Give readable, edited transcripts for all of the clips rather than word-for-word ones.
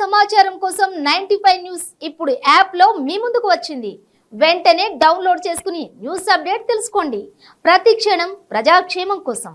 సమాచారం కోసం 95 న్యూస్ ఇప్పుడు యాప్ లో మీ ముందుకు వచ్చింది. వెంటనే డౌన్లోడ్ చేసుకుని న్యూస్ అప్డేట్ తెలుసుకోండి. ప్రతి క్షణం ప్రజాక్షేమం కోసం.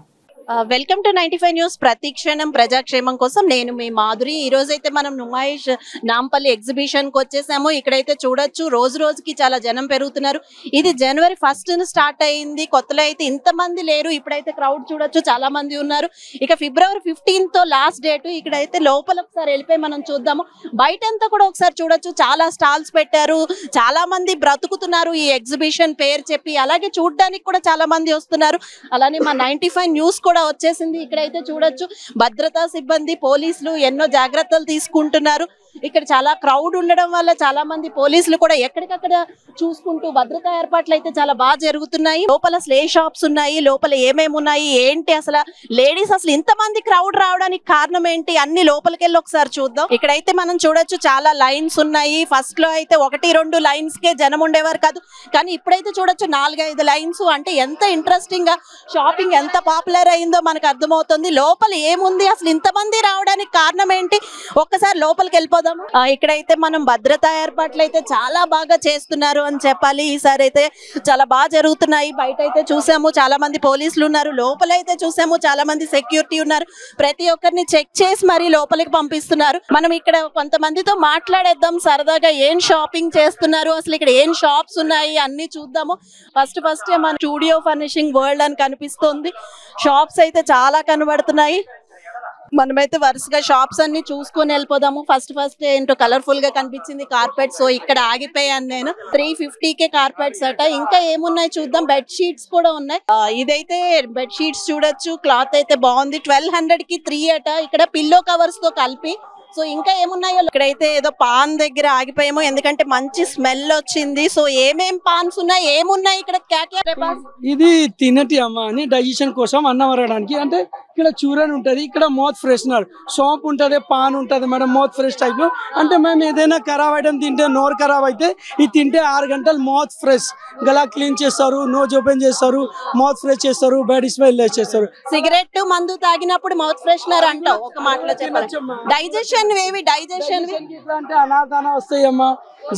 Welcome to 95 news. ప్రతిక్షణం ప్రజాక్షేమం కోసం నేను మీ మాధురి. ఈ రోజు అయితే మనం నుమాయిష్ నాంపల్లి ఎగ్జిబిషన్ కి వచ్చేసాము. ఇక్కడైతే చూడొచ్చు రోజు రోజుకి చాలా జనం పెరుగుతున్నారు. ఇది జనవరి 1st స్టార్ట్ అయింది. కొత్తలో అయితే ఇంతమంది లేరు. ఇప్పుడైతే క్రౌడ్ చూడొచ్చు, చాలా మంది ఉన్నారు. ఇక ఫిబ్రవరి 15th లాస్ట్ డేట్. ఇక్కడైతే లోపల ఒకసారి వెళ్ళిపోయి మనం చూద్దాము. బయట అంతా కూడా ఒకసారి చూడొచ్చు, చాలా స్టాల్స్ పెట్టారు, చాలా మంది బ్రతుకుతున్నారు ఈ ఎగ్జిబిషన్ పేరు చెప్పి. అలాగే చూడడానికి కూడా చాలా మంది వస్తున్నారు. అలానే మా 95 న్యూస్ కూడా వచ్చేసింది. ఇక్కడైతే చూడొచ్చు భద్రతా సిబ్బంది, పోలీసులు ఎన్నో జాగ్రత్తలు తీసుకుంటున్నారు. ఇక్కడ చాలా క్రౌడ్ ఉండడం వల్ల చాలా మంది పోలీసులు కూడా ఎక్కడికక్కడ చూసుకుంటూ భద్రతా ఏర్పాట్లు అయితే చాలా బాగా జరుగుతున్నాయి. లోపల స్లే షాప్స్ ఉన్నాయి, లోపల ఏమేమి ఉన్నాయి ఏంటి, అసలు లేడీస్ అసలు ఇంతమంది క్రౌడ్ రావడానికి కారణం ఏంటి అన్ని లోపలికి వెళ్ళి ఒకసారి చూద్దాం. ఇక్కడైతే మనం చూడొచ్చు చాలా లైన్స్ ఉన్నాయి. ఫస్ట్ లో అయితే 1-2 లైన్స్ కే జనం ఉండేవారు కాదు, కానీ ఇప్పుడైతే చూడొచ్చు 4-5 లైన్స్. అంటే ఎంత ఇంట్రెస్టింగ్ గా షాపింగ్ ఎంత పాపులర్ అయిందో మనకు అర్థమవుతుంది. లోపల ఏముంది, అసలు ఇంతమంది రావడానికి కారణం ఏంటి, ఒక్కసారి లోపలికి వెళ్ళిపోదాం. ఇక్కడైతే మనం భద్రతా ఏర్పాట్లు అయితే చాలా బాగా చేస్తున్నారు అని చెప్పాలి. ఈసారి అయితే చాలా బాగా జరుగుతున్నాయి. బయట అయితే చూసాము చాలా మంది పోలీసులు ఉన్నారు, లోపల అయితే చూసాము చాలా మంది సెక్యూరిటీ ఉన్నారు. ప్రతి ఒక్కరిని చెక్ చేసి మరి లోపలికి పంపిస్తున్నారు. మనం ఇక్కడ కొంతమందితో మాట్లాడేద్దాం సరదాగా. ఏం షాపింగ్ చేస్తున్నారు, అసలు ఇక్కడ ఏం షాప్స్ ఉన్నాయి అన్ని చూద్దాము. ఫస్ట్ మన స్టూడియో ఫర్నిషింగ్ వరల్డ్ అని కనిపిస్తుంది. షాప్స్ అయితే చాలా కనబడుతున్నాయి. మనమైతే వరుసగా షాప్స్ అన్ని చూసుకొని వెళ్ళిపోదాము. ఫస్ట్ ఏంటో కలర్ఫుల్ గా కనిపించింది కార్పెట్. సో ఇక్కడ ఆగిపోయాను నేను. 350కే కార్పెట్స్ అట. ఇంకా ఏమున్నాయి చూద్దాం. బెడ్ షీట్స్ కూడా ఉన్నాయి. ఇదైతే బెడ్ షీట్స్ చూడొచ్చు. క్లాత్ అయితే బాగుంది. 1200కి 3 అట. ఇక్కడ పిల్లో కవర్స్ తో కలిపి. సో ఇంకా ఏమున్నాయో. ఇక్కడైతే ఏదో పాన్ దగ్గర ఆగిపోయాము, ఎందుకంటే మంచి స్మెల్ వచ్చింది. సో ఏమేం పాన్స్ ఉన్నాయి, ఏమున్నాయి ఇక్కడ? ఇది తినటి అమ్మ అని డైజెషన్ కోసం అన్నం వరడానికి. అంటే ఇక్కడ చూరన్ ఉంటది, ఇక్కడ మౌత్ ఫ్రెషనర్ సోంపు ఉంటది, పాన్ ఉంటది మేడం. మౌత్ ఫ్రెష్ టైప్ లో. అంటే మేము ఏదైనా ఖరాబ్ ఐటమ్ తింటే, నోరు ఖరాబ్ అయితే ఇది తింటే 6 గంటలు మౌత్ ఫ్రెష్, గలా క్లీన్ చేస్తారు, నోజ్ ఓపెన్ చేస్తారు, మౌత్ ఫ్రెష్ చేస్తారు, బాడీ స్మెల్ చేస్తారు. సిగరెట్ మందు తాగినప్పుడు మౌత్ ఫ్రెషనర్ అంటావు ఒక మాటలో చెప్పాలి. డైజెషన్ డైజెషన్ అంటే అనాథానా వస్తాయి అమ్మ.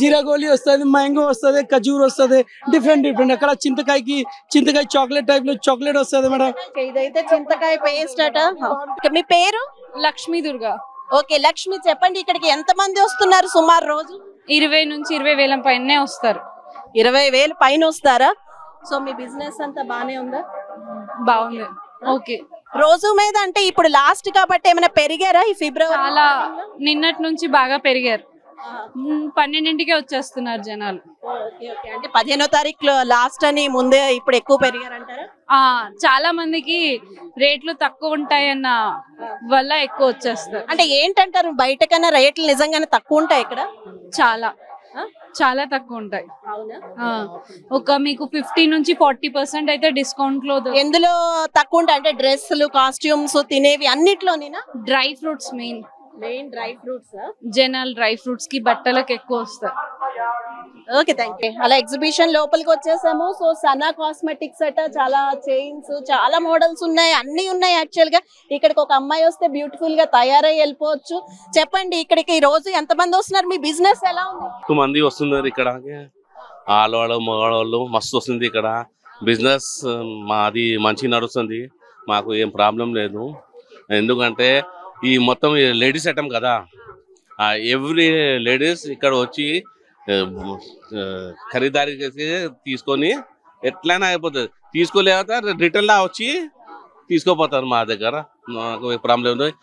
జీరా గోళీ వస్తుంది, మ్యాంగో వస్తుంది, ఖజూర్ వస్తుంది, డిఫరెంట్. అక్కడ చింతకాయ చాక్లెట్ టైప్ లో చాక్లెట్ వస్తుంది మేడం. ఇదైతే చింతకాయ పేస్ట్ అట. మీ పేరు? లక్ష్మీ దుర్గా. ఓకే లక్ష్మి, చెప్పండి ఇక్కడికి ఎంత మంది వస్తున్నారు సుమారు రోజు? 20 నుంచి 20,000 పైనే వస్తారు. 20,000 పైన వస్తారా? సో మీ బిజినెస్ అంతా బానే ఉందా? బాగుంది. ఓకే. రోజు మీద అంటే ఇప్పుడు లాస్ట్ కాబట్టి ఏమైనా పెరిగారా ఈ ఫిబ్రవరి? చాలా నిన్నటి నుంచి బాగా పెరిగారు. 12ంటికే వచ్చేస్తున్నారు జనాలు. అంటే 15వ తారీఖు లాస్ట్ అని ముందే ఇప్పుడు ఎక్కువ పెరిగారంటారా? చాలా మందికి రేట్లు తక్కువ ఉంటాయన్న వల్ల ఎక్కువ వచ్చేస్తారు. అంటే ఏంటంటారు, బయట కన్నా రేట్లు నిజంగానే తక్కువ ఉంటాయి ఇక్కడ? చాలా తక్కువ ఉంటాయి. ఒక మీకు 50 నుంచి 40% అయితే డిస్కౌంట్ లో. ఎందులో తక్కువ ఉంటాయి అంటే డ్రెస్సులు, కాస్ట్యూమ్స్, తినేవి అన్నిట్లోనేనా? Dry fruits main dry fruits. జనాలు డ్రై ఫ్రూట్స్ కి బట్టలకు ఎక్కువ వస్తాయి. Okay thank you. అలా ఎగ్జిబిషన్ లోపలికి వచ్చేసాము. సో సనా కాస్మెటిక్స్ అట, చాలా చైన్స్, చాలా మోడల్స్ ఉన్నాయి, అన్ని ఉన్నాయి. యాక్చువల్ గా ఇక్కడికి ఒక అమ్మాయి వస్తే బ్యూటిఫుల్ గా తయారై వెళ్ళిపోవచ్చు. చెప్పండి ఇక్కడికి ఈ రోజు ఎంత మంది వస్తున్నారు? మీ బిజినెస్ ఎలా ఉంది? 2 మంది వస్తున్నారు ఇక్కడ. ఆడవాళ్ళు మగవాళ్ళు మస్తు వస్తుంది ఇక్కడ. బిజినెస్ మాది మంచిగా నడుస్తుంది, మాకు ఏం ప్రాబ్లం లేదు. ఎందుకంటే ఈ మొత్తం లేడీస్ ఐటమ్ కదా. ఎవ్రీ లేడీస్ ఇక్కడ వచ్చి ఖరీదారీ చేసి తీసుకొని ఎట్లయినా అయిపోతుంది. తీసుకోలేక రిటర్న్లా వచ్చి తీసుకోపోతారు మా దగ్గర. నాకు ప్రాబ్లం లేదు.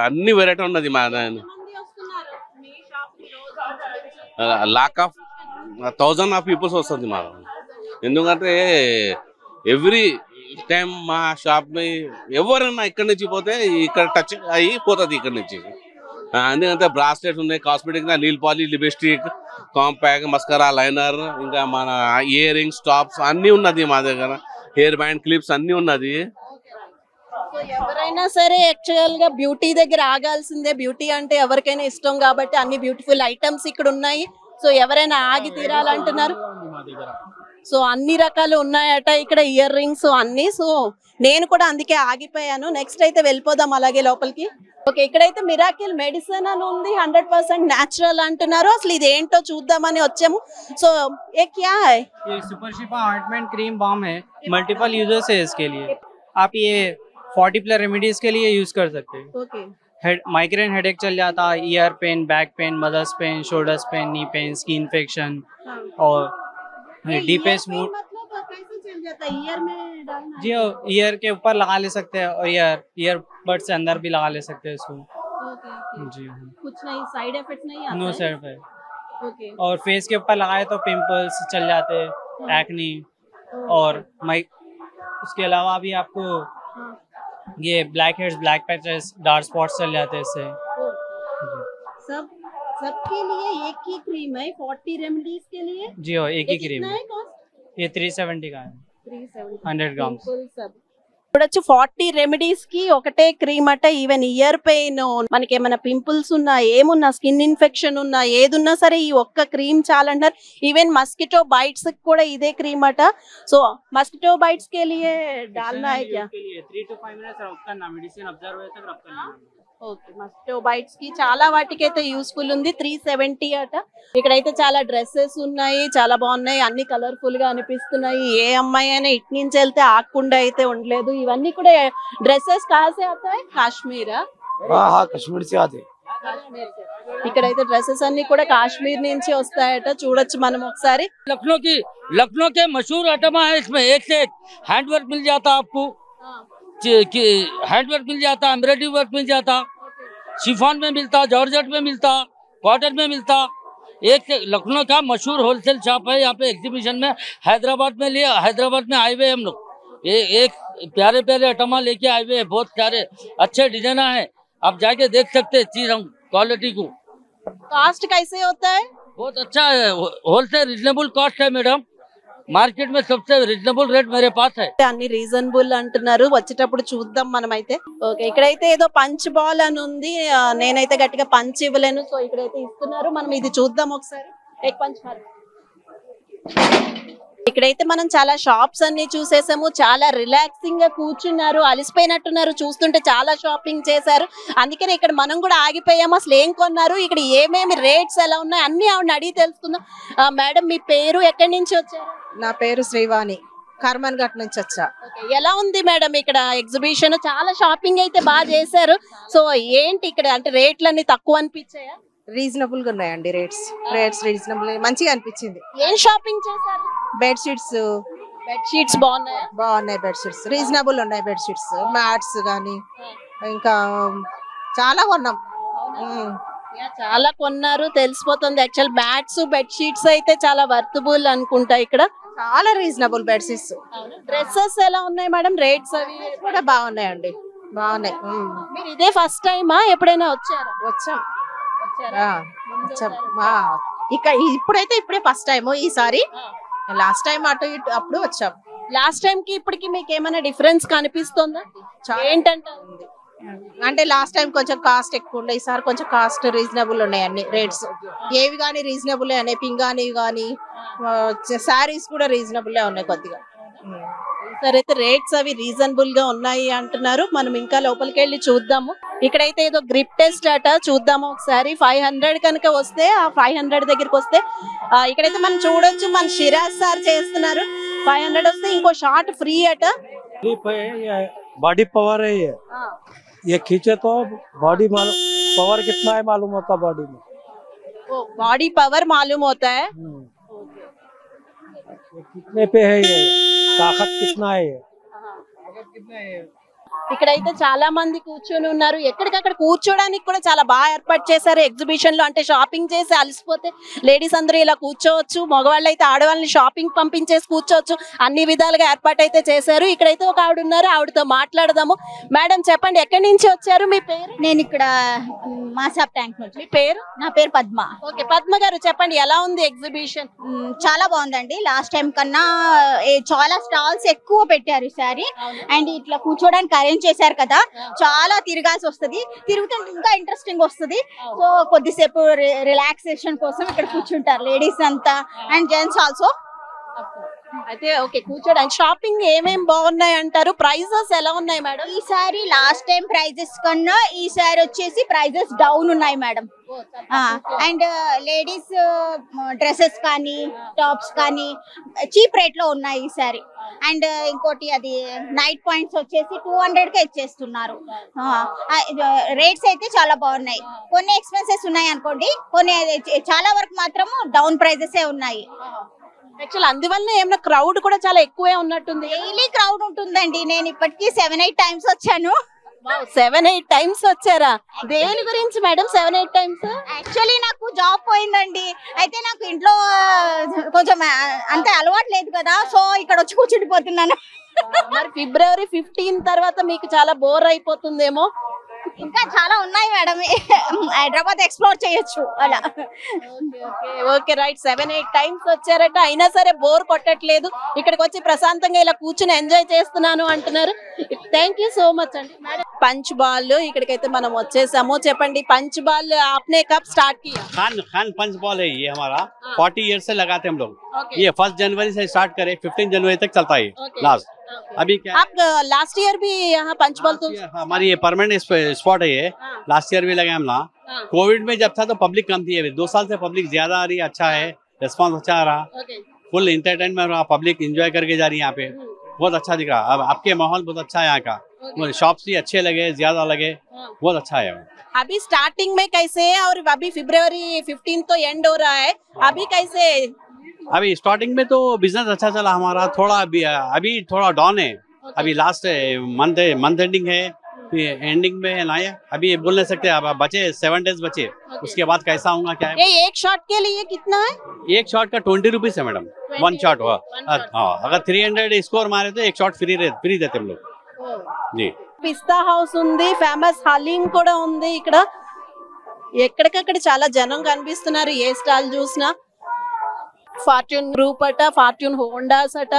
అన్ని వెరైటీ ఉన్నది మా. లాక్ ఆఫ్ 1000 ఆఫ్ పీపుల్స్ వస్తుంది మా. ఎందుకంటే ఎవ్రీ టైం మా షాప్ ఎవరైనా ఇక్కడి నుంచి పోతే ఇక్కడ టచ్ అయ్యి పోతుంది ఇక్కడ నుంచి. ఎందుకంటే బ్రాస్లెట్స్ ఉన్నాయి, cosmetic, nail polish, lipstick, compact, mascara, liner, ఇంకా మన ఇయర్ రింగ్స్, టాప్స్ అన్నీ ఉన్నది మా దగ్గర. హెయిర్ బ్యాండ్, క్లిప్స్ అన్నీ ఉన్నది. ఎవరైనా సరే యాక్చువల్ గా బ్యూటీ దగ్గర ఆగాల్సిందే. బ్యూటీ అంటే ఎవరికైనా ఇష్టం కాబట్టి అన్ని బ్యూటిఫుల్ ఐటమ్స్ ఇక్కడ ఉన్నాయి. సో ఎవరైనా ఆగి తీరాలంటున్నారు. సో అన్ని రకాలు ఉన్నాయట ఇక్కడ, ఇయర్ రింగ్స్ అన్ని. సో నేను కూడా అందుకే ఆగిపోయాను. నెక్స్ట్ అయితే వెళ్ళిపోదాం అలాగే లోపలికి. ఓకే, ఇక్కడైతే మిరాకిల్ మెడిసిన్ అని ఉంది, 100% న్యాచురల్ అంటున్నారు. అసలు ఇది ఏంటో చూద్దామని వచ్చాము. సో ఏ క్యా హై? ये सुपर शिफा ऑइंटमेंट क्रीम बाम है, मल्टीपल यूजर्स है इसके लिए. आप ये 40 प्लस रेमेडीज के लिए यूज कर सकते हैं. ఓకే, माइग्रेन हेडेक चल जाता, ear pain, back pain, mothers pain, shoulders pain, knee pain, skin infection और डीपेस्ट मूड. मतलब कैसे चल जाता है? ईयर में डालना जी ईयर के ऊपर लगा ले सकते हैं और ईयर बड से अंदर भी लगा ले सकते हैं इसको. ओके ओके, जी कुछ नहीं साइड इफेक्ट नहीं आता नो है? साइड है. ओके और फेस के ऊपर लगाए तो पिंपल्स चल जाते हैं, एक्नी और उसके अलावा भी आपको ये black heads, black patches, dark spots चल जाते हैं इससे. सब सबके लिए एक ही क्रीम है 40 रेमेडीज के लिए? जी हो, एक ही क्रीम कितना है. है कॉस्ट? ये 370 का है, 370 100 ग्राम. చూడొచ్చు 40 రెమెడీస్ కి ఒకటే క్రీమ్ అట. ఈవెన్ ఇయర్ పెయిన్, మనకి ఏమైనా పింపుల్స్ ఉన్నా, ఏమున్నా, స్కిన్ ఇన్ఫెక్షన్ ఉన్నా, ఏదున్నా సరే ఈ ఒక్క క్రీమ్ చాలంటారు. ఈవెన్ మస్కిటో బైట్స్ కూడా ఇదే క్రీమ్ అట. సో మస్కిటో బైట్స్ కే లియే डालना है क्या? 3 to 5 मिनट्स रख करना, मेडिसिन ऑब्जर्व होए तक रख करना. ఓకే, మస్కిటో బైట్స్ కి చాలా వాటికైతే యూస్ఫుల్ ఉంది. 370 అట. ఇక్కడైతే చాలా డ్రెస్సెస్ ఉన్నాయి, చాలా బాగున్నాయి, అన్ని కలర్ఫుల్ గా అనిపిస్తున్నాయి. ఏ అమ్మాయి అయినా ఇటు నుంచి వెళ్తే ఆకుండా అయితే ఉండలేదు. ఇవన్నీ కూడా డ్రెస్సెస్ కాసే అవుతాయి, కాశ్మీరా? కశ్మీర్ से आते. ఇక్కడైతే డ్రెస్సెస్ అన్ని కూడా కాశ్మీర్ నుంచి వస్తాయట. చూడొచ్చు మనం ఒకసారి. लखनऊ के मशहूर आइटम है, इसमें एक से एक हैंडवर्क मिल जाता आपको, हैंडवर्क मिल जाता, एम्ब्रॉयडरी वर्क मिल जाता, शिफॉन में मिलता, जॉर्जेट में मिलता, कॉटन में मिलता. एक से लखनऊ का मशहूर होलसेल शॉप है. यहाँ पे एग्जीबिशन में हैदराबाद में आए हुए हम लोग. एक प्यारे प्यारे आइटम लेके आए हुए हैं, बहुत प्यारे अच्छे डिजाइन है. आप जाके देख सकते हैं चीज, हम क्वालिटी को. కాస్ట్ कैसे होता है? बहुत अच्छा है, होलसेल रिजनेबल कॉस्ट है मैडम. మార్కెట్ में सबसे रीजनेबल रेट मेरे पास है. అన్ని రీజనబుల్ అంటున్నారు. వచ్చేటప్పుడు చూద్దాం మనమైతే. ఓకే, ఇక్కడైతే ఏదో పంచ్ బాల్ అని ఉంది. నేనైతే గట్టిగా పంచ్ ఇవ్వలేను. సో ఇక్కడైతే ఇస్తున్నారు, మనం ఇది చూద్దాం ఒకసారి. ఏక్ పంచ్ మారు. ఇక్కడైతే మనం చాలా షాప్స్ అన్ని చూసేసాము. చాలా రిలాక్సింగ్ గా కూర్చున్నారు, అలసిపోయినట్టున్నారు. చూస్తుంటే చాలా షాపింగ్ చేశారు. అందుకని ఇక్కడ మనం కూడా ఆగిపోయాము. అసలు ఏం కొన్నారు, ఇక్కడ ఏమేమి రేట్స్ ఎలా ఉన్నాయి అన్ని ఆవిడ అడిగి తెలుసుకుందాం. మేడం, మీ పేరు, ఎక్కడి నుంచి వచ్చారు? నా పేరు శ్రీవాణి, కర్మన్ ఘట్ నుంచి వచ్చా. ఎలా ఉంది మేడం ఇక్కడ ఎగ్జిబిషన్? చాలా షాపింగ్ అయితే బాగా చేశారు. సో ఏంటి ఇక్కడ అంటే రేట్లన్నీ తక్కువ అనిపించాయా? రీజనబుల్ గా ఉన్నాయండి రేట్స్ రీజనబుల్, మంచిగా అనిపించింది. ఏం షాపింగ్ చేశారు? బెడ్ షీట్స్ బాగున్నాయా? బాగున్నాయి, బెడ్ షీట్స్ రీజనబుల్ ఉన్నాయి. బెడ్ షీట్స్, మ్యాట్స్ గానీ ఇంకా చాలా కొన్నాం. చాలా కొన్నారు తెలిసిపోతుంది. యాక్చువల్ మ్యాట్స్, బెడ్ షీట్స్ అయితే చాలా వర్తబుల్ అనుకుంటా. ఇక్కడ చాలా రీజనబుల్ బెడ్ షీట్స్. డ్రెస్సెస్ ఎలా ఉన్నాయి మేడం? రేట్స్ అవి కూడా బాగున్నాయండి, బాగున్నాయి. మీరు ఇదే ఫస్ట్ టైమా ఎప్పుడైనా వచ్చారా? వచ్చాం. ఇప్పుడే ఫస్ట్ టైం. ఈసారి లాస్ట్ టైం అటు ఇటు అప్పుడు వచ్చాం. లాస్ట్ టైం కి ఇప్పటికి మీకు ఏమైనా డిఫరెన్స్ కనిపిస్తుందా? ఏంటంటే అంటే లాస్ట్ టైం కొంచెం కాస్ట్ ఎక్కువ ఉండే, ఈసారి కొంచెం కాస్ట్ రీజనబుల్ ఉన్నాయి. అన్ని రేట్స్ ఏవి కానీ రీజనబుల్ ఉన్నాయి. పింగాణి కానీ శారీస్ కూడా రీజనబుల్ ఉన్నాయి కొద్దిగా. సరే, అయితే రేట్స్ అవి రీజనబుల్ గా ఉన్నాయి అంటున్నారు. మనం ఇంకా లోపలికి వెళ్ళి చూద్దాము. ఇక్కడైతే ఏదో గ్రిప్ టెస్ట్ అట, చూద్దాము ఒకసారి. 500 కనుక వస్తే, ఆ 500 దగ్గరికి వస్తే ఇక్కడైతే మనం చూడొచ్చు. మన సిరాజ్ సార్ చేస్తున్నారు. 500 వస్తే ఇంకో షార్ట్ ఫ్రీ అట. बॉडी पावर है ये खींचे तो बॉडी पावर कितना है मालूम होता बॉडी में. बॉडी पावर मालूम होता है. कितने पे है ये, ताकत कितना है ये. ఇక్కడైతే చాలా మంది కూర్చొని ఉన్నారు. ఎక్కడికక్కడ కూర్చోడానికి కూడా చాలా బాగా ఏర్పాటు చేశారు ఎగ్జిబిషన్ లో. అంటే షాపింగ్ చేసి అలసిపోతే లేడీస్ అందరూ ఇలా కూర్చోవచ్చు, మగవాళ్ళు అయితే ఆడవాళ్ళని షాపింగ్ పంపించేసి కూర్చోవచ్చు. అన్ని విధాలుగా ఏర్పాటు అయితే చేశారు. ఇక్కడైతే ఒక ఆవిడ ఉన్నారు, ఆవిడతో మాట్లాడదాము. మేడం చెప్పండి, ఎక్కడి నుంచి వచ్చారు? మీ పేరు? నేను ఇక్కడ మాసాప్ ట్యాంక్ నుంచి. మీ పేరు? నా పేరు పద్మ. ఓకే, పద్మ గారు చెప్పండి, ఎలా ఉంది ఎగ్జిబిషన్? చాలా బాగుందండి. లాస్ట్ టైం కన్నా చాలా స్టాల్స్ ఎక్కువ పెట్టారు ఈసారి. అండ్ ఇట్లా కూర్చోడానికి అరేంజ్ చేశారు కదా, చాలా తిరగాల్సి వస్తుంది. తిరుగుతుంటే ఇంకా ఇంట్రెస్టింగ్ వస్తుంది. సో కొద్దిసేపు రిలాక్సేషన్ కోసం ఇక్కడ కూర్చుంటారు లేడీస్ అంతా, అండ్ జెంట్స్ ఆల్సో. అయితే ఓకే కూర్చోడానికి షాపింగ్ ఏమేం బాగున్నాయి అంటారు, ప్రైజెస్ ఎలా ఉన్నాయి మేడం? ఈసారి లాస్ట్ టైం ప్రైజెస్ కన్నా ఈసారి వచ్చేసి ప్రైజెస్ డౌన్ ఉన్నాయి మేడం. అండ్ లేడీస్ డ్రెస్సెస్ కానీ టాప్స్ కానీ చీప్ రేట్ లో ఉన్నాయి ఈసారి. అండ్ ఇంకోటి అది నైట్ పాయింట్స్ వచ్చేసి 200కే ఇచ్చేస్తున్నారు. రేట్స్ అయితే చాలా బాగున్నాయి. కొన్ని ఎక్స్పెన్సెస్ ఉన్నాయి అనుకోండి, కొన్ని చాలా వరకు మాత్రం డౌన్ ప్రైజెస్ ఉన్నాయి. యాక్చువల్ అందువల్ల ఏమైనా క్రౌడ్ కూడా చాలా ఎక్కువే ఉన్నట్టుంది. డైలీ క్రౌడ్ ఉంటుందండి. నేను ఇప్పటికీ 7-8 టైమ్స్ వచ్చాను. 7-8 టైమ్స్ వచ్చారా? దేని గురించి మేడం 7-8 టైమ్స్? యాక్చువల్లీ నాకు జాబ్ పోయిందండి. అయితే నాకు ఇంట్లో కొంచెం అంతే అలవాటు లేదు కదా, సో ఇక్కడ వచ్చి కూర్చుండిపోతున్నాను. మరి ఫిబ్రవరి 15 తర్వాత మీకు చాలా బోర్ అయిపోతుందేమో. ఇంకా చాలా ఉన్నాయి మేడం, హైదరాబాద్ ఎక్స్ప్లోర్ చేయొచ్చు అలా. Okay right. 7-8 టైమ్స్ వచ్చారట, అయినా సరే బోర్ కొట్టట్లేదు. ఇక్కడికి వచ్చి ప్రశాంతంగా ఇలా కూర్చుని ఎంజాయ్ చేస్తున్నాను అంటున్నారు. థ్యాంక్ యూ సో మచ్ అండి. పంచ్ బాల్ ఇక్కడికైతే మనం వచ్చేసాము. చెప్పండి, పంచ్ బాల్ आपने कब स्टार्ट किया? खान पंच बॉल है ये हमारा 40 ईयर से लगाते हम लोग। ये 1 जनवरी से स्टार्ट करे 15 जनवरी तक चलता है लास्ट। अभी क्या आप लास्ट ईयर भी यहाँ पंच बॉल तो हमारी ये परमानेंट स्पॉट है ये। लास्ट ईयर भी लगे हम ना। कोविड में जब था तो पब्लिक कम थी, 2 साल से पब्लिक ज्यादा आ रही है। अच्छा है, रिस्पॉन्स अच्छा आ रहा, फुल इंटरटेनमेंट रहा, पब्लिक एंजॉय करके जा रही है यहाँ पे। बहुत अच्छा दिख रहा। अब आपके माहौल बहुत अच्छा है यहाँ का, शॉप्स भी अच्छे लगे, ज्यादा लगे, बहुत अच्छा है। अभी स्टार्टिंग में कैसे है और अभी फरवरी 15 तो एंड हो रहा है, अभी कैसे? अभी स्टार्टिंग में तो बिजनेस अच्छा चला हमारा, थोड़ा अभी थोड़ा डाउन है। अभी लास्ट मंथ एंडिंग है, एंडिंग में है ना ये, अभी बोल नहीं सकते। अब बचे 7 डेज बचे, उसके बाद कैसा होगा क्या है। ये एक शॉट के लिए कितना है? एक शॉट का 20 रुपीज है मैडम, 1 शॉट। हाँ, अगर 300 स्कोर मारे तो 1 शॉट फ्री देते हम लोग जी। పిస్తా హౌస్ ఉంది, ఫేమస్ హలీం కూడా ఉంది. ఇక్కడ ఎక్కడికక్కడ చాలా జనం కనిపిస్తున్నారు, ఏ స్టాల్ చూసినా. ఫార్చ్యూన్ గ్రూప్ అట, ఫార్చ్యూన్ హోండాస్ అట.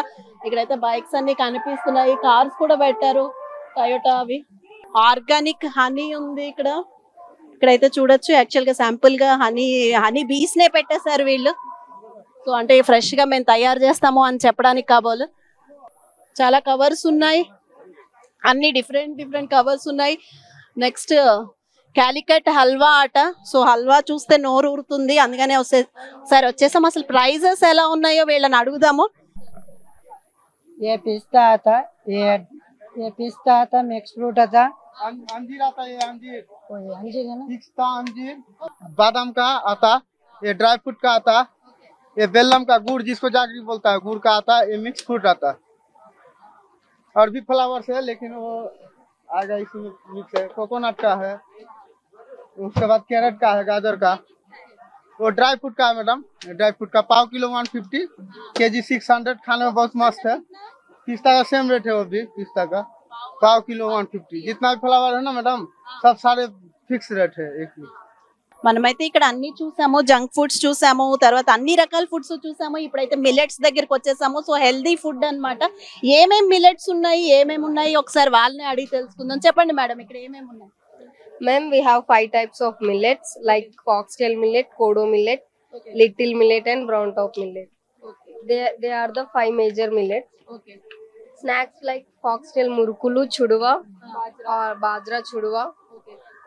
ఇక్కడైతే బైక్స్ అన్ని కనిపిస్తున్నాయి, కార్స్ కూడా పెట్టారు, టయోటా అవి. ఆర్గానిక్ హనీ ఉంది ఇక్కడ. ఇక్కడైతే చూడొచ్చు, యాక్చువల్ గా శాంపుల్ గా హనీ బీస్ నే పెట్టేశారు వీళ్ళు. సో అంటే ఫ్రెష్ గా మేము తయారు చేస్తాము అని చెప్పడానికి కాబోలు. చాలా కవర్స్ ఉన్నాయి, అన్ని డిఫరెంట్ కవర్స్ ఉన్నాయి. నెక్స్ట్ క్యాలికట్ హల్వా అట. సో హల్వా చూస్తే నోరు ఊరుతుంది, అందుకనే సరే వచ్చేసాం. అసలు ప్రైజెస్ ఎలా ఉన్నాయో వీళ్ళని అడుగుదాము. ये पिस्ता आता, ये पिस्ता आता, मिक्स फ्रूट आता, अंजीर आता, ये अंजीर अंजीर है ना, पिस्ता अंजीर, बादाम का आता, ये ड्राई फ्रूट का आता, ये बेलम का गुड़ जिसको जागरी बोलता है, गुड़ का आता, ये मिक्स फ्रूट आता। और भी फ्लावर्स है लेकिन वो आएगा इसमें मिक्स है। कोकोनट का है, उसके बाद कैरेट का है, गाजर का। वो ड्राई फ्रूट का है मैडम, ड्राई फ्रूट का पाव किलो 150, केजी 600, खाने में बहुत मस्त है। पिस्ता का सेम रेट है, वो भी पिस्ता का पाव किलो 150। जितना भी फ्लावर है ना मैडम, सब सारे फिक्स रेट है एक ही। మనమైతే ఇక్కడ అన్ని చూసాము, జంక్ ఫుడ్స్ చూసాము, తర్వాత అన్ని రకాల ఫుడ్స్ చూసాము. ఇప్పుడైతే మిల్లెట్స్ దగ్గరికి వచ్చేసాము. సో హెల్దీ ఫుడ్ అన్నమాట. ఏమేమి మిల్లెట్స్ ఉన్నాయి, ఏమేమి ఉన్నాయి ఒకసారి వాళ్ళని అడిగి తెలుసుకుందాం. చెప్పండి మేడం, ఇక్కడ ఏమేమి ఉన్నాయి? Ma'am, we have 5 types of millets like foxtail millet, kodo millet, little millet and brown top millet. They are the 5 major millets. Snacks like foxtail murukulu, chuduva, or bajra chuduva,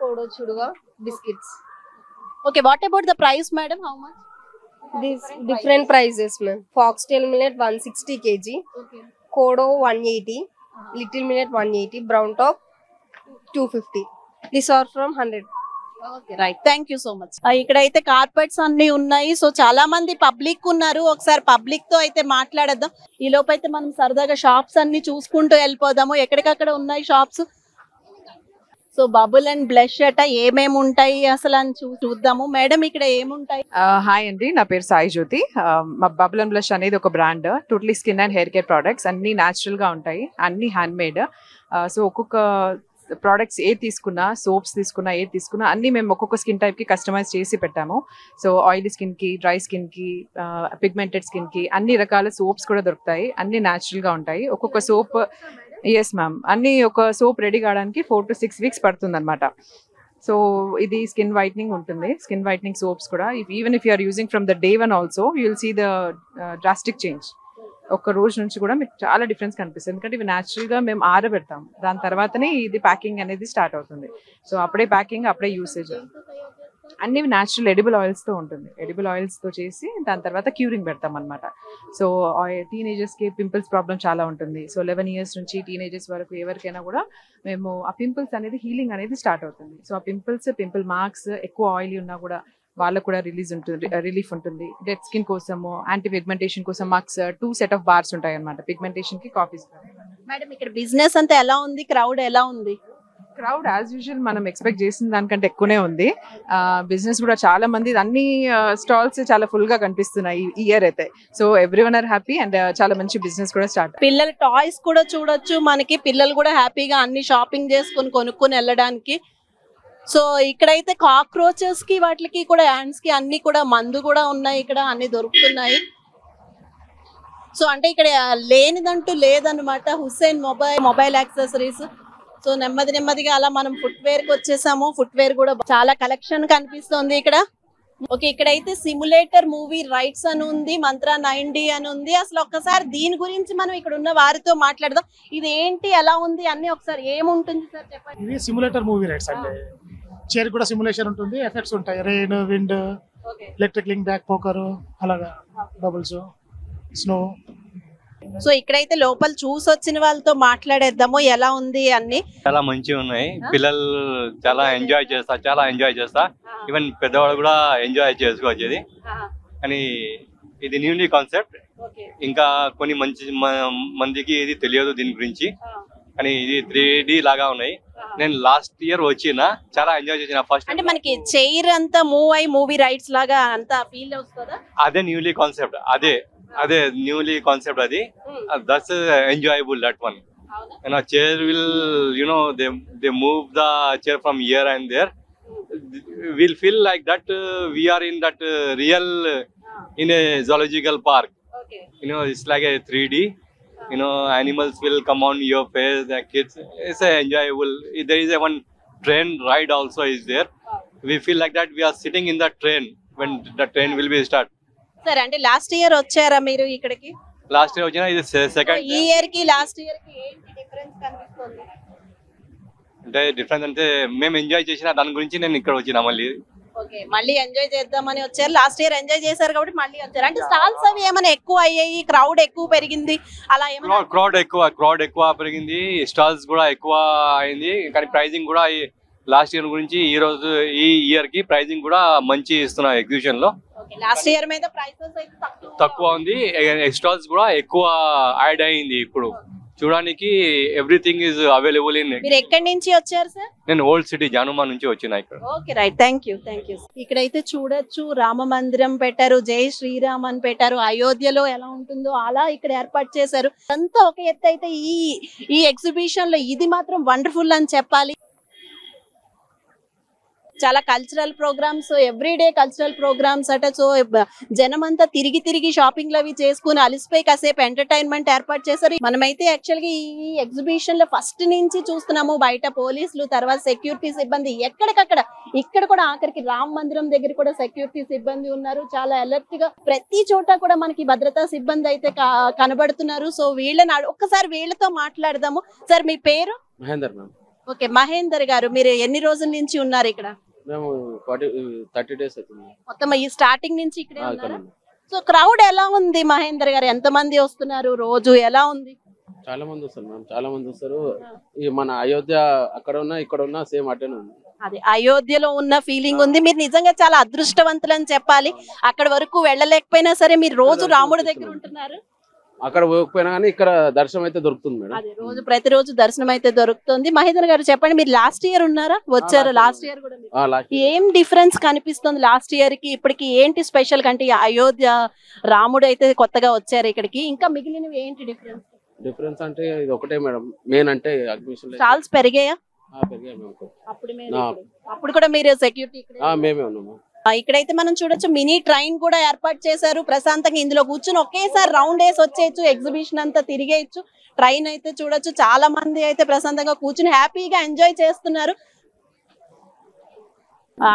kodo chuduva, biscuits. Okay, what about the price madam? How much? These different prices ma'am. Foxtail millet 160 kg, kodo 180, little millet 180, brown top 250. These are from 100. Right, thank you so much. ఇక్కడైతే carpets అన్ని ఉన్నాయి. So చాలా మంది public ఉన్నారు, ఒకసారి public తో అయితే మాట్లాడేద్దాం. ఈ లోపు అయితే మనం సరదాగా షాప్స్ అన్ని చూసుకుంటూ వెళ్ళిపోదాము. ఎక్కడికక్కడ ఉన్నాయి shops. So bubble and blush అట ఏమేమి ఉంటాయి అసలు అని చూద్దాము. మేడం ఇక్కడ ఏముంటాయి? హాయ్ అండి, నా పేరు సాయి జ్యోతి. మా బబుల్ అండ్ బ్లష్ అనేది ఒక brand, totally skin and hair care products. అన్ని న్యాచురల్ గా ఉంటాయి, అన్ని హ్యాండ్ మేడ్. సో ఒక్కొక్క ప్రోడక్ట్స్ ఏది తీసుకున్నా, సోప్స్ తీసుకున్నా, ఏది తీసుకున్నా అన్ని మేము ఒక్కొక్క స్కిన్ టైప్ కి కస్టమైజ్ చేసి పెట్టాము. సో ఆయిలీ స్కిన్ కి, డ్రై స్కిన్ కి, పిగ్మెంటెడ్ స్కిన్ కి అన్ని రకాల సోప్స్ కూడా దొరుకుతాయి. అన్ని న్యాచురల్ గా ఉంటాయి. ఒక్కొక్క సోప్, ఎస్ మ్యామ్, అన్ని ఒక సోప్ రెడీ కావడానికి 4 to 6 weeks పడుతుంది అనమాట. సో ఇది స్కిన్ వైట్నింగ్ ఉంటుంది, స్కిన్ వైట్నింగ్ సోప్స్ కూడా. Even if you are using from the day one also you will see the drastic change. ఒక్క రోజు నుంచి కూడా మీకు చాలా డిఫరెన్స్ కనిపిస్తుంది. ఎందుకంటే ఇవి న్యాచురల్గా మేము ఆరబెడతాం, దాని తర్వాతనే ఇది ప్యాకింగ్ అనేది స్టార్ట్ అవుతుంది. సో అప్పుడే ప్యాకింగ్, అప్పుడే యూసేజ్. అన్ని న్యాచురల్ ఎడిబుల్ ఆయిల్స్తో ఉంటుంది. ఎడిబుల్ ఆయిల్స్తో చేసి దాని తర్వాత క్యూరింగ్ పెడతాం అనమాట. సో టీనేజర్స్కి పింపుల్స్ ప్రాబ్లం చాలా ఉంటుంది. సో 11 years నుంచి టీనేజర్స్ వరకు ఎవరికైనా కూడా మేము ఆ పింపుల్స్ అనేది హీలింగ్ అనేది స్టార్ట్ అవుతుంది. సో ఆ పింపుల్ మార్క్స్ ఎక్కువ ఆయిలీ ఉన్నా కూడా వాళ్ళకు కూడా రిలీఫ్ ఉంటుంది. డెడ్ స్కిన్ కోసము, యాంటీ పిగ్మెంటేషన్ కోసం మాకు 2 set of bars ఉంటాయి అనమాట, పిగ్మెంటేషన్ కి, కాఫీస్. మేడం ఇక్కడ బిజినెస్ అంతా ఎలా ఉంది, క్రౌడ్ ఎలా ఉంది? క్రౌడ్ యాజ్ యూజువల్ మనం ఎక్స్పెక్ట్ చేసిన దానికంటే ఎక్కువనే ఉంది. బిజినెస్ కూడా చాలా మంది, అన్ని స్టాల్స్ చాలా ఫుల్ గా కనిపిస్తున్నాయి ఈ ఇయర్ అయితే. So everyone are happy and చాలా మంచి బిజినెస్ కూడా స్టార్ట్. పిల్లల టాయ్స్ కూడా చూడొచ్చు మనకి. పిల్లలు కూడా హ్యాపీగా అన్ని షాపింగ్ చేసుకుని కొనుక్కొని వెళ్ళడానికి. సో ఇక్కడైతే కాక్రోచెస్ కి వాటికి కూడా హ్యాండ్స్ కి అన్ని కూడా మందు కూడా ఉన్నాయి, ఇక్కడ అన్ని దొరుకుతున్నాయి. సో అంటే ఇక్కడ లేనిదంటూ లేదనమాట. Hussain mobile accessories. సో నెమ్మదిగా అలా మనం ఫుట్వేర్ కి వచ్చేసాము. ఫుట్వేర్ కూడా చాలా కలెక్షన్ కనిపిస్తుంది ఇక్కడ. ఓకే, ఇక్కడైతే సిమ్యులేటర్ మూవీ రైట్స్ అని ఉంది, మంత్రా 9D అని ఉంది. అసలు ఒక్కసారి దీని గురించి మనం ఇక్కడ ఉన్న వారితో మాట్లాడదాం. ఇది ఏంటి, ఎలా ఉంది అన్ని ఒకసారి ఏముంటుంది సార్ చెప్పండి. ఇది సిమ్యులేటర్ మూవీ రైట్స్ అండి. చైర్ కూడా సిమ్యులేషన్ ఉంటుంది, ఎఫెక్ట్స్ ఉంటాయి, rain, wind, electric link, back poker, అలాగా బబుల్స్, స్నో. సో ఇక్కడైతే లోపల చూసి వచ్చిన వాళ్ళతో మాట్లాడేద్దాము ఎలా ఉంది అన్ని. చాలా మంచిగా ఉన్నాయి, పిల్లలు చాలా ఎంజాయ్ చేస్తా ఈవెన్ పెద్దవాళ్ళు కూడా ఎంజాయ్ చేసుకోవచ్చు ఇది. కానీ ఇది న్యూలీ కాన్సెప్ట్, ఇంకా కొన్ని మందికి ఇది తెలియదు దీని గురించి. కానీ ఇది 3D లాగా ఉన్నాయి. నేను లాస్ట్ ఇయర్ వచ్చిన చాలా ఎంజాయ్ చేసిన. ఫస్ట్ అంటే మనకి చైర్ అంతా మూవ్ అయ్యి మూవీ రైట్స్ లాగా అంతా ఫీల్ వస్తుందా? అదే న్యూలీ కాన్సెప్ట్, అదే న్యూలీ కాన్సెప్ట్. అది that's enjoyable, that one. chair will, they move the chair from here and there. We'll feel like that we are in that real in a zoological park. It's like a 3D. Animals will come on your face, the kids. It's enjoyable. There is one train ride also is there. We feel like that we are sitting in the train when the train will be start. సరే, అంటే last year వచ్చారా మీరు ఇక్కడికి? Last year వచ్చినా, ఇది second. ఈ year కి last year కి ఏంటి డిఫరెన్స్ కనిపిస్తుంది? అంటే డిఫరెన్స్ అంటే మేము ఎంజాయ్ చేసిన దాని గురించి నేను ఇక్కడ వచ్చినా మళ్ళీ. ఓకే, మళ్ళీ ఎంజాయ్ చేద్దామని వచ్చారు. లాస్ట్ ఇయర్ ఎంజాయ్ చేశారు కాబట్టి మళ్ళీ వచ్చారు. అంటే స్టాల్స్ అవి ఏమైనా ఎక్కువ అయ్యాయి, క్రౌడ్ ఎక్కువ పెరిగింది, అలా ఏమైనా? క్రౌడ్ ఎక్కువ పెరిగింది, స్టాల్స్ కూడా ఎక్కువ అయింది. కానీ ప్రైజింగ్ కూడా లాస్ట్ ఇయర్ గురించి ఈ ఇయర్ కి ప్రైజింగ్ కూడా మంచి ఇస్తున్నారు ఎగ్జిబిషన్ లో. లాస్ట్ ఇయర్ మీద ప్రైసెస్ అయితే తక్కువ ఉంది, స్టాల్స్ కూడా ఎక్కువ యాడ్ అయింది. ఇప్పుడు చూడడానికి ఎవ్రీథింగ్ ఇస్ అవైలబుల్ ఇన్. మీరు ఎక్కడి నుంచి వచ్చారు సార్? నేను ఓల్డ్ సిటీ జానుమా నుంచి వచ్చిన ఇక్కడ. Okay, right, thank you. ఇక్కడైతే చూడొచ్చు, రామ మందిరం పెట్టారు, జై శ్రీరామ్ అని పెట్టారు. అయోధ్యలో ఎలా ఉంటుందో అలా ఇక్కడ ఏర్పాటు చేశారు. అంతా ఒక ఎత్తు అయితే ఈ ఎగ్జిబిషన్ లో ఇది మాత్రం వండర్ఫుల్ అని చెప్పాలి. చాలా cultural programmes, everyday cultural programmes అట. సో జనం అంతా తిరిగి షాపింగ్లు అవి చేసుకుని అలిసిపోయి కాసేపు ఎంటర్టైన్మెంట్ ఏర్పాటు చేశారు. మనమైతే యాక్చువల్గా ఈ ఎగ్జిబిషన్ లో ఫస్ట్ నుంచి చూస్తున్నాము, బయట పోలీసులు, తర్వాత సెక్యూరిటీ సిబ్బంది ఎక్కడికక్కడ. ఇక్కడ కూడా ఆఖరికి రామ మందిరం దగ్గర కూడా సెక్యూరిటీ సిబ్బంది ఉన్నారు. చాలా అలర్ట్ గా ప్రతి చోట కూడా మనకి భద్రతా సిబ్బంది అయితే కనబడుతున్నారు. సో వీళ్ళని ఒక్కసారి వీళ్ళతో మాట్లాడదాము. సార్ మీ పేరు? మహేందర్ మ్యామ్. ఓకే, మహేందర్ గారు, మీరు ఎన్ని రోజుల నుంచి ఉన్నారు ఇక్కడ? మేము 30 days అవుతుంది మొత్తం. ఈ స్టార్టింగ్ నుంచి ఇక్కడే ఉన్నారా? సో క్రౌడ్ ఎలా ఉంది మహేందర్ గారు? ఎంత మంది వస్తున్నారు రోజు, ఎలా ఉంది? చాలా మంది వస్తారు మ్యామ్, చాలా మంది వస్తారు. ఈ మన అయోధ్య అక్కడ ఉన్నా ఇక్కడ ఉన్నా సేమ్ అటెన్ ఉంది. అదే అయోధ్యలో ఉన్న ఫీలింగ్ ఉంది. మీరు నిజంగా చాలా అదృష్టవంతులు అని చెప్పాలి. అక్కడ వరకు వెళ్ళలేకపోయినా సరే మీరు రోజు రాముడి దగ్గర ఉంటున్నారు. అక్కడ పోకపోయినా కానీ ఇక్కడ దర్శనం అయితే దొరుకుతుంది మేడం. అదే ప్రతిరోజు దర్శనం అయితే దొరుకుతుంది. మహేందర్ గారు చెప్పండి, మీరు లాస్ట్ ఇయర్ ఉన్నారా? వచ్చారు లాస్ట్ ఇయర్ కూడా. ఏం డిఫరెన్స్ కనిపిస్తుంది లాస్ట్ ఇయర్ కి ఇప్పటికి? ఏంటి స్పెషల్? అంటే అయోధ్య రాముడు అయితే కొత్తగా వచ్చారు ఇక్కడికి, ఇంకా మిగిలినవి ఏంటి డిఫరెన్స్? అంటే ఇది ఒకటే మేడం, మెయిన్ అంటే అడ్మిషన్ స్టాల్స్ పెరిగాయా? అప్పుడు కూడా మీరు సెక్యూరిటీ మేమే ఉన్నాము. ఇక్కడైతే మనం చూడొచ్చు, మినీ ట్రైన్ కూడా ఏర్పాటు చేశారు. ప్రశాంతంగా ఇందులో కూర్చుని ఒకేసారి రౌండ్ వేసి వచ్చేయచ్చు, ఎగ్జిబిషన్ అంతా తిరిగేయచ్చు. ట్రైన్ అయితే చూడొచ్చు, చాలా మంది అయితే ప్రశాంతంగా కూర్చుని హ్యాపీగా ఎంజాయ్ చేస్తున్నారు.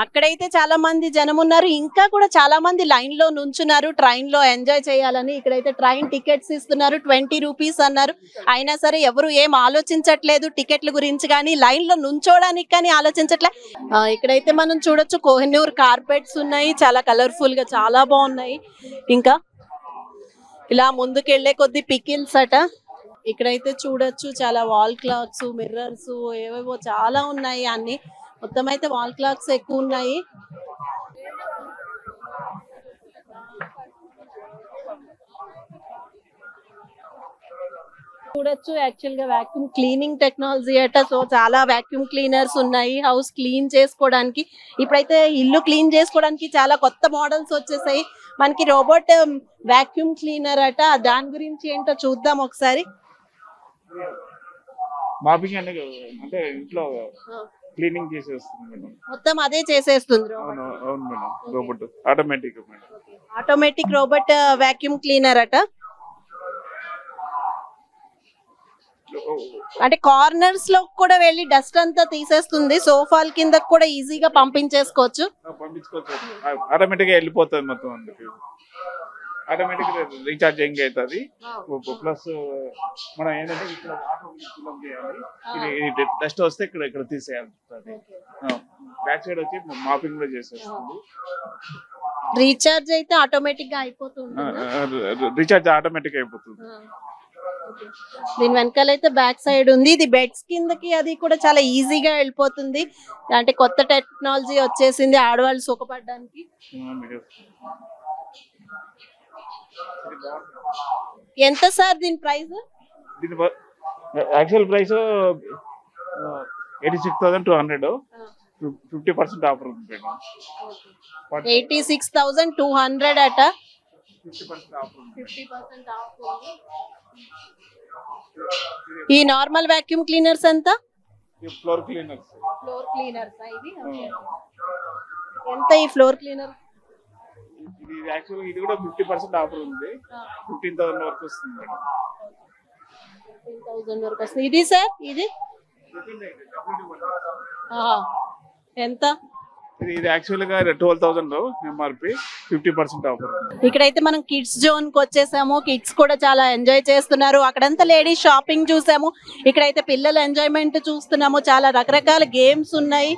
అక్కడైతే చాలా మంది జనం ఉన్నారు, ఇంకా కూడా చాలా మంది లైన్ లో నుంచున్నారు ట్రైన్ లో ఎంజాయ్ చేయాలని. ఇక్కడైతే ట్రైన్ టికెట్స్ ఇస్తున్నారు, 20 రూపీస్ అన్నారు. అయినా సరే ఎవరు ఏం ఆలోచించట్లేదు టికెట్ల గురించి, కానీ లైన్ లో నుంచోడానికి కానీ ఆలోచించట్లే. ఇక్కడైతే మనం చూడొచ్చు కోహినూర్ కార్పెట్స్ ఉన్నాయి, చాలా కలర్ఫుల్ గా చాలా బాగున్నాయి. ఇంకా ఇలా ముందుకు వెళ్లే కొద్ది పికిల్స్ అట. ఇక్కడైతే చూడొచ్చు చాలా వాల్ క్లాక్స్, మిర్రర్స్, ఏవేవో చాలా ఉన్నాయి. అన్ని మొత్తం అయితే వాల్ క్లాక్స్ ఎక్కువ ఉన్నాయి. చూడొచ్చు యాక్చువల్ గా వాక్యూమ్ క్లీనింగ్ టెక్నాలజీ అట. సో చాలా వాక్యూమ్ క్లీనర్స్ ఉన్నాయి హౌస్ క్లీన్ చేసుకోవడానికి. ఇప్పుడైతే ఇల్లు క్లీన్ చేసుకోవడానికి చాలా కొత్త మోడల్స్ వచ్చేసాయి. మనకి రోబోట్ వాక్యూమ్ క్లీనర్ అట. దాని గురించి ఏంటో చూద్దాం ఒకసారి. మాపింగ్ అంటే ఇంట్లో క్లీనింగ్ చేసేస్తుంది మేడం, మొత్తం అదే చేసేస్తుంది. అవును madam, robot automatic madam, automatic robot vacuum cleaner అట. అంటే కార్నర్స్ లో కూడా వెళ్ళి డస్ట్ అంతా తీసేస్తుంది, సోఫాల కింద కూడా ఈజీగా పంపించేసుకోవచ్చు. ఆటోమేటిక్ గా వెళ్ళిపోతుంది మొత్తం. అందుకు ఆటోమేటిక్ రీఛార్జింగ్ అవుతుంది. ప్లస్ మనం ఏంటంటే ఇక్కడ ఇది డస్ట్ వస్తే ఇక్కడ తీసేయాలి. బ్యాక్ సైడ్ వచ్చి మాపింగ్ కూడా చేసేస్తుంది. రీఛార్జ్ అయితే ఆటోమేటిక్ గా అయిపోతుంది. రీఛార్జ్ ఆటోమేటిక్ అయిపోతుంది. దీని వెనకాల అయితే బ్యాక్ సైడ్ ఉంది. ఇది బెడ్స్ కిందకి అది కూడా చాలా ఈజీగా వెళ్ళిపోతుంది. అంటే కొత్త టెక్నాలజీ వచ్చేసింది ఆడవాళ్ళు సుఖపడడానికి. ఎంత సార్ దీని ప్రైస్? దీని యాక్చువల్ ప్రైస్ 86,200, 50% ఆఫర్ ఉంది. 86,200 అట. 50% ఆఫర్ ఉంది. ఈ నార్మల్ వాక్యూమ్ క్లీనర్స్ ఎంత? Floor cleaners. ఫ్లోర్ క్లీనర్స్ ఇది ఎంత? ఈ ఫ్లోర్ క్లీనర్ ఇది యాక్చువల్గా ఇది కూడా 50% ఆఫర్ ఉంది. 15,000 వరకు వస్తుంది మేడం. 15,000 వరకు వస్తుంది. ఇది సార్ ఇది ఎంత? ఇది యాక్చువల్గా 12,000 ఎంఆర్పి, 50% ఆఫర్. ఇక్కడైతే మనం కిడ్స్ జోన్ కి వచ్చేసాము. కిడ్స్ కూడా చాలా ఎంజాయ్ చేస్తున్నారు. అక్కడంతా లేడీస్ షాపింగ్ చూసాము, ఇక్కడైతే పిల్లల ఎంజాయ్మెంట్ చూస్తున్నాము. చాలా రకరకాల గేమ్స్ ఉన్నాయి.